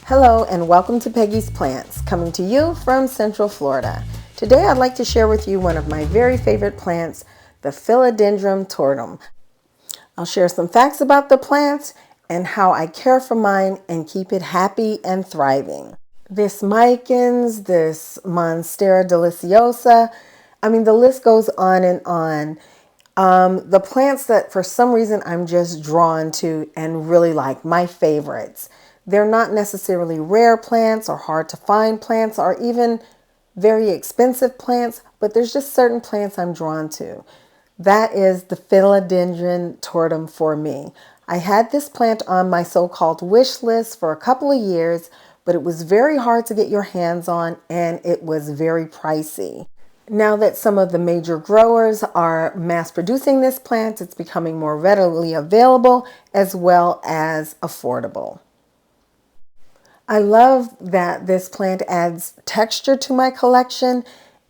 Hello and welcome to Peggy's Plants, coming to you from Central Florida. Today I'd like to share with you one of my very favorite plants, the Philodendron Tortum. I'll share some facts about the plants and how I care for mine and keep it happy and thriving. This Micans, this Monstera deliciosa, the list goes on and on. The plants that for some reason I'm just drawn to and really like, my favorites. They're not necessarily rare plants or hard to find plants or even very expensive plants, but there's just certain plants I'm drawn to. That is the Philodendron Tortum for me. I had this plant on my so-called wish list for a couple of years, but it was very hard to get your hands on and it was very pricey. Now that some of the major growers are mass producing this plant, it's becoming more readily available as well as affordable. I love that this plant adds texture to my collection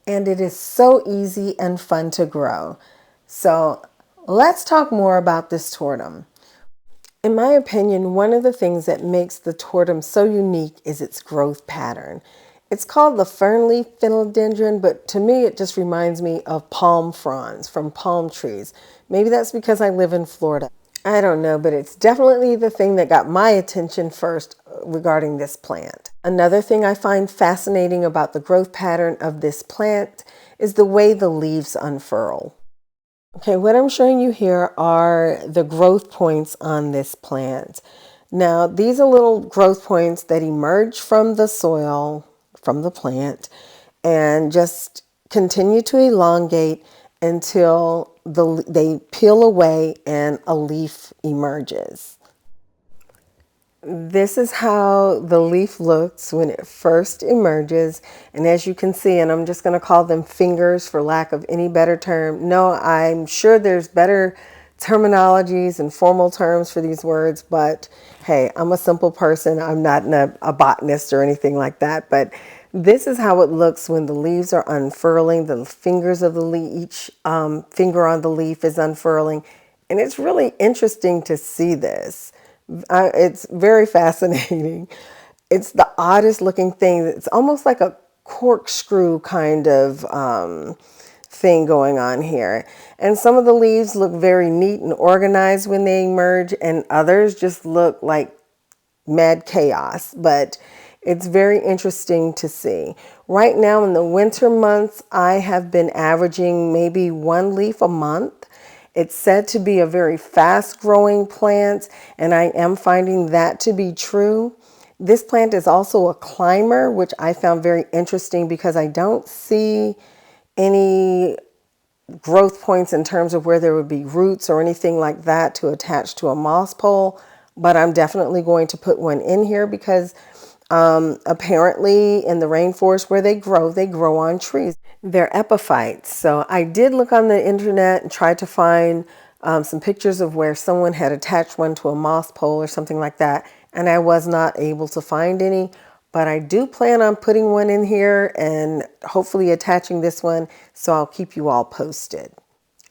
and it is so easy and fun to grow. So let's talk more about this tortum. In my opinion, one of the things that makes the tortum so unique is its growth pattern. It's called the fernleaf philodendron, but to me it just reminds me of palm fronds from palm trees. Maybe that's because I live in Florida. I don't know, but it's definitely the thing that got my attention first regarding this plant. Another thing I find fascinating about the growth pattern of this plant is the way the leaves unfurl. Okay, what I'm showing you here are the growth points on this plant. Now, these are little growth points that emerge from the soil, from the plant, and just continue to elongate until they peel away and a leaf emerges. This is how the leaf looks when it first emerges, and as you can see, and I'm just going to call them fingers for lack of any better term. No, I'm sure there's better terminologies and formal terms for these words, but hey, I'm a simple person. I'm not a botanist or anything like that, but this is how it looks when the leaves are unfurling. The fingers of the leaf, each finger on the leaf is unfurling, and it's really interesting to see this. It's very fascinating. It's the oddest looking thing. It's almost like a corkscrew kind of thing going on here. And some of the leaves look very neat and organized when they emerge, and others just look like mad chaos. But it's very interesting to see. Right now in the winter months, I have been averaging maybe one leaf a month. It's said to be a very fast growing plant, and I am finding that to be true. This plant is also a climber, which I found very interesting because I don't see any growth points in terms of where there would be roots or anything like that to attach to a moss pole, but I'm definitely going to put one in here because apparently in the rainforest where they grow on trees. They're epiphytes. So I did look on the internet and try to find some pictures of where someone had attached one to a moss pole or something like that, and I was not able to find any, but I do plan on putting one in here and hopefully attaching this one, so I'll keep you all posted.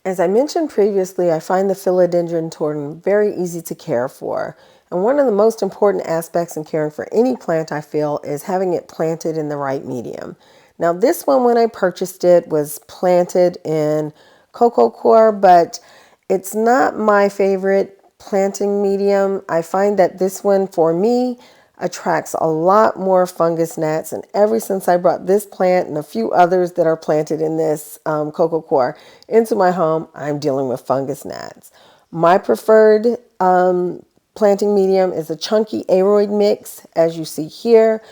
As I mentioned previously, I find the Philodendron Tortum very easy to care for. And one of the most important aspects in caring for any plant, I feel, is having it planted in the right medium. Now, this one, when I purchased it, was planted in coco coir, but it's not my favorite planting medium. I find that this one, for me, attracts a lot more fungus gnats, and ever since I brought this plant and a few others that are planted in this coco coir into my home, I'm dealing with fungus gnats. My preferred planting medium is a chunky aroid mix, as you see here.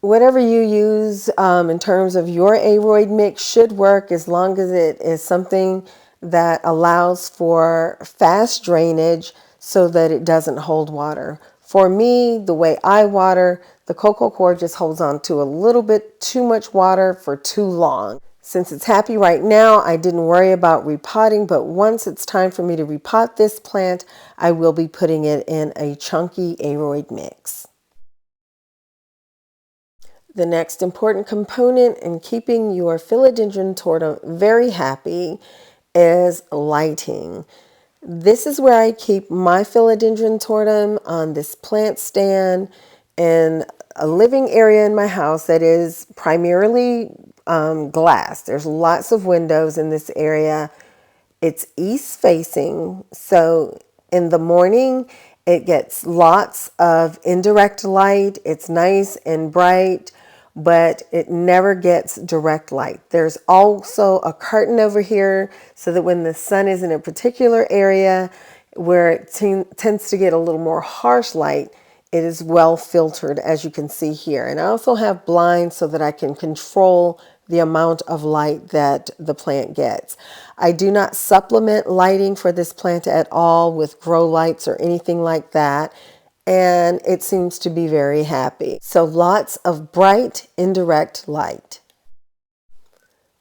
Whatever you use in terms of your aroid mix should work as long as it is something that allows for fast drainage so that it doesn't hold water. For me, the way I water, the coco coir just holds on to a little bit too much water for too long. Since it's happy right now, I didn't worry about repotting, but once it's time for me to repot this plant, I will be putting it in a chunky aroid mix. The next important component in keeping your Philodendron Tortum very happy is lighting. This is where I keep my Philodendron Tortum, on this plant stand, in a living area in my house that is primarily glass. There's lots of windows in this area. It's east facing, so in the morning it gets lots of indirect light. It's nice and bright, but it never gets direct light. There's also a curtain over here so that when the sun is in a particular area where it tends to get a little more harsh light, it is well filtered, as you can see here. And I also have blinds so that I can control the amount of light that the plant gets. I do not supplement lighting for this plant at all with grow lights or anything like that. And it seems to be very happy. So lots of bright, indirect light.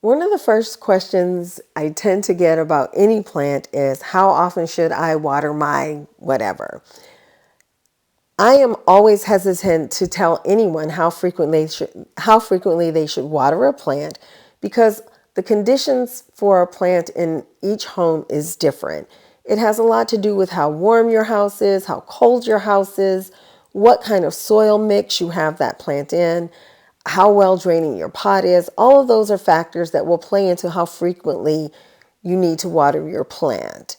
One of the first questions I tend to get about any plant is, how often should I water my whatever? I am always hesitant to tell anyone how frequently they should water a plant, because the conditions for a plant in each home is different. It has a lot to do with how warm your house is, how cold your house is, what kind of soil mix you have that plant in, how well draining your pot is. All of those are factors that will play into how frequently you need to water your plant.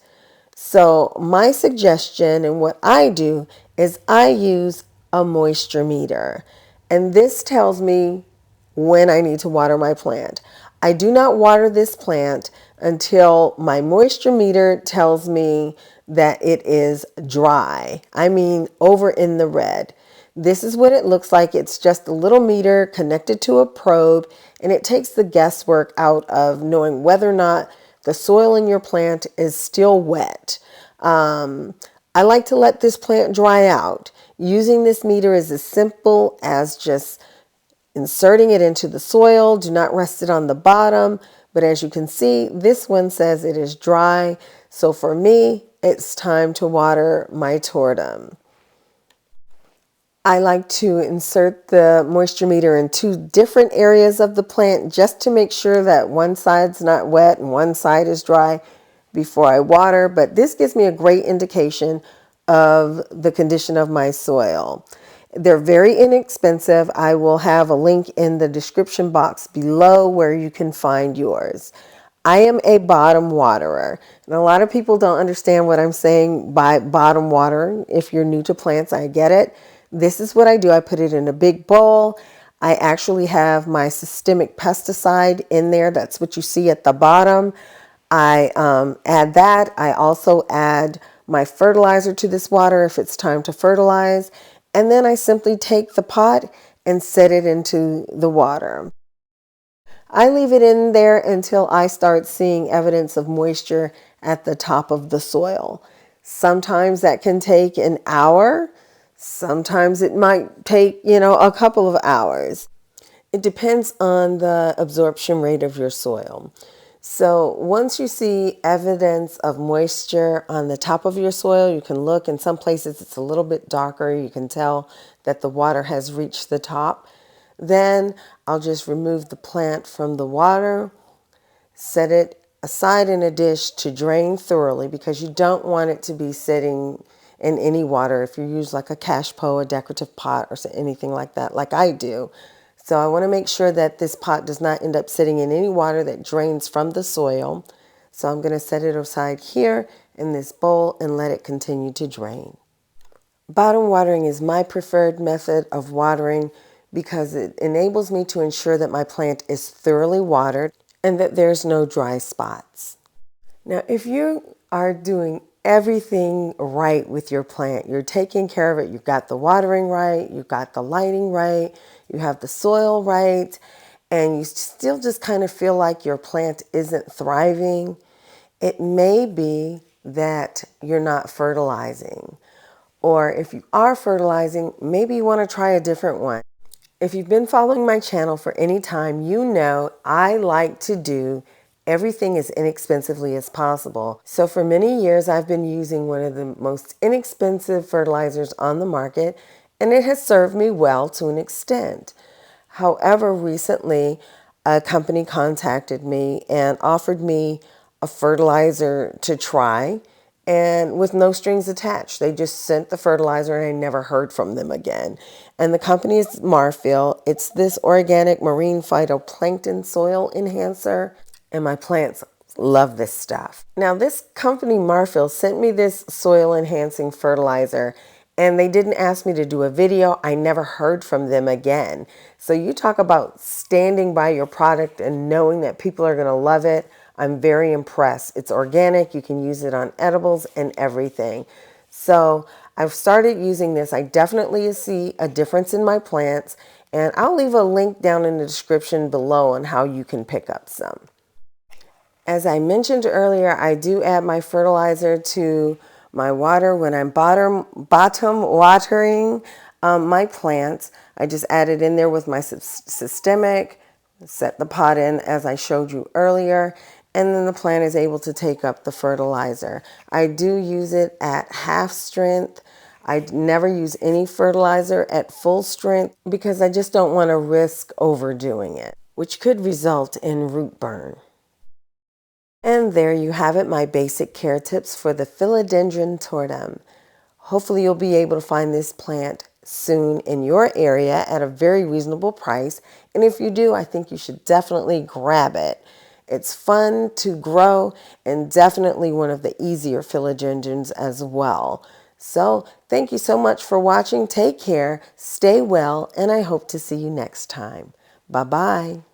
So my suggestion and what I do is I use a moisture meter, and this tells me when I need to water my plant. I do not water this plant until my moisture meter tells me that it is dry. I mean, over in the red. This is what it looks like. It's just a little meter connected to a probe, and it takes the guesswork out of knowing whether or not the soil in your plant is still wet. I like to let this plant dry out. Using this meter is as simple as just inserting it into the soil. Do not rest it on the bottom. But as you can see, this one says it is dry. So for me, it's time to water my tortum. I like to insert the moisture meter in two different areas of the plant just to make sure that one side's not wet and one side is dry before I water. But this gives me a great indication of the condition of my soil. They're very inexpensive. I will have a link in the description box below where you can find yours. I am a bottom waterer, and a lot of people don't understand what I'm saying by bottom water. If you're new to plants, I get it. This is what I do. I put it in a big bowl. I actually have my systemic pesticide in there. That's what you see at the bottom. I add that. I also add my fertilizer to this water if it's time to fertilize. And then I simply take the pot and set it into the water. I leave it in there until I start seeing evidence of moisture at the top of the soil. Sometimes that can take an hour. Sometimes it might take, a couple of hours. It depends on the absorption rate of your soil. So once you see evidence of moisture on the top of your soil, you can look. In some places it's a little bit darker. You can tell that the water has reached the top. Then I'll just remove the plant from the water, set it aside in a dish to drain thoroughly, because you don't want it to be sitting in any water if you use like a cache pot, a decorative pot, or anything like that, like I do. So I want to make sure that this pot does not end up sitting in any water that drains from the soil. So I'm going to set it aside here in this bowl and let it continue to drain. Bottom watering is my preferred method of watering because it enables me to ensure that my plant is thoroughly watered and that there's no dry spots. Now, if you are doing everything right with your plant, you're taking care of it, you've got the watering right, you've got the lighting right, you have the soil right, and you still just kind of feel like your plant isn't thriving, it may be that you're not fertilizing. Or if you are fertilizing, maybe you want to try a different one. If you've been following my channel for any time, you know I like to do everything as inexpensively as possible. So for many years, I've been using one of the most inexpensive fertilizers on the market, and it has served me well to an extent. However, recently, a company contacted me and offered me a fertilizer to try, and with no strings attached. They just sent the fertilizer and I never heard from them again. And the company is Marfil. It's this organic marine phytoplankton soil enhancer, and my plants love this stuff. Now, this company Marfil sent me this soil enhancing fertilizer, and they didn't ask me to do a video. I never heard from them again. So you talk about standing by your product and knowing that people are going to love it. I'm very impressed. It's organic. You can use it on edibles and everything. So I've started using this. I definitely see a difference in my plants, and I'll leave a link down in the description below on how you can pick up some. As I mentioned earlier, I do add my fertilizer to my water when I'm bottom watering my plants. I just add it in there with my systemic, set the pot in as I showed you earlier, and then the plant is able to take up the fertilizer. I do use it at half strength. I never use any fertilizer at full strength because I just don't want to risk overdoing it, which could result in root burn. And there you have it, my basic care tips for the Philodendron Tortum. Hopefully you'll be able to find this plant soon in your area at a very reasonable price. And if you do, I think you should definitely grab it. It's fun to grow and definitely one of the easier philodendrons as well. So thank you so much for watching. Take care, stay well, and I hope to see you next time. Bye-bye.